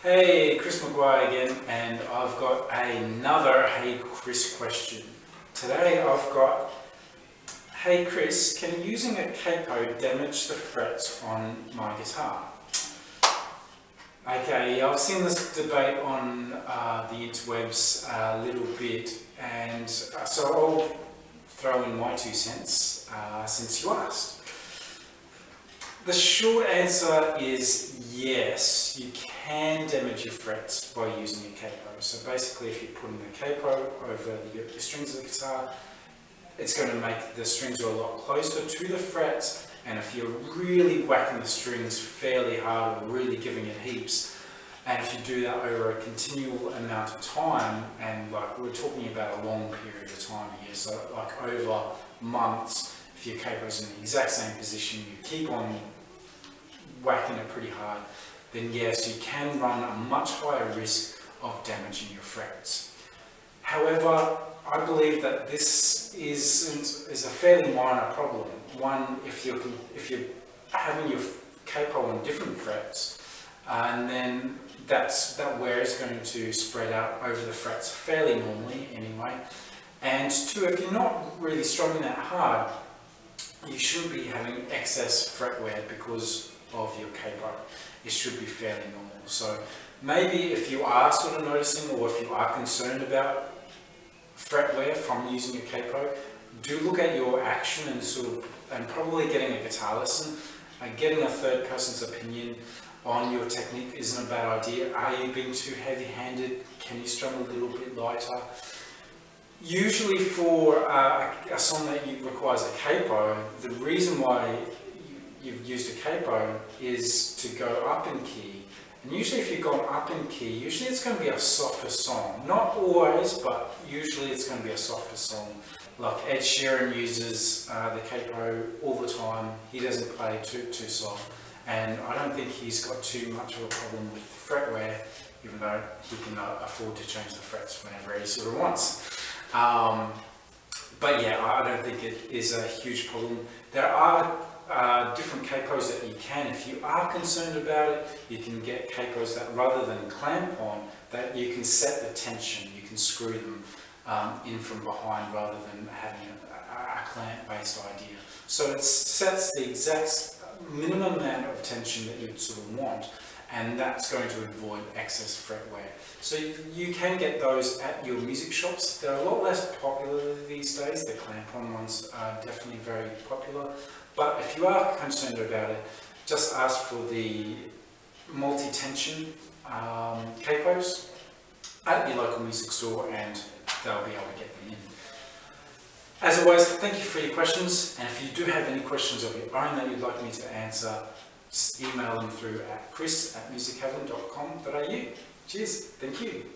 Hey, Chris McGuire again, and I've got another Hey Chris question. Today I've got, hey Chris, can using a capo damage the frets on my guitar? Okay, I've seen this debate on the interwebs a little bit, and so I'll throw in my 2 cents since you asked. The short answer is yes, you can damage your frets by using a capo. So basically, if you're putting a capo over the strings of the guitar, it's going to make the strings a lot closer to the frets, and if you're really whacking the strings fairly hard or really giving it heaps, and if you do that over a continual amount of time, and like we're talking about a long period of time here, so like over months, if your capo's in the exact same position, you keep on whacking it pretty hard, then yes, you can run a much higher risk of damaging your frets. However, I believe that this is a fairly minor problem. One, if you're having your capo on different frets, and then that wear is going to spread out over the frets fairly normally anyway. And two, if you're not really strumming that hard, you shouldn't be having excess fret wear because of your capo. It should be fairly normal. So maybe if you are sort of noticing, or if you are concerned about fret wear from using a capo, do look at your action and probably getting a guitar lesson. Getting a third person's opinion on your technique isn't a bad idea. Are you being too heavy-handed? Can you strum a little bit lighter? Usually for a song that requires a capo, the reason why you've used a capo is to go up in key. And usually if you've gone up in key, usually it's going to be a softer song. Not always, but usually it's going to be a softer song. Like Ed Sheeran uses the capo all the time. He doesn't play too soft. And I don't think he's got too much of a problem with fret wear, even though he can afford to change the frets whenever he sort of wants. But yeah, I don't think it is a huge problem. There are different capos that you can, if you are concerned about it, you can get capos that rather than clamp on, that you can set the tension, you can screw them in from behind rather than having a clamp based idea. So it sets the exact minimum amount of tension that you'd sort of want, and that's going to avoid excess fret wear. So you can get those at your music shops. They're a lot less popular these days. The clamp-on ones are definitely very popular. But if you are concerned about it, just ask for the multi-tension capos at your local music store, and they'll be able to get them in. As always, thank you for your questions, and if you do have any questions of your own that you'd like me to answer, just email them through at chris@musiccavern.com.au. Cheers, thank you.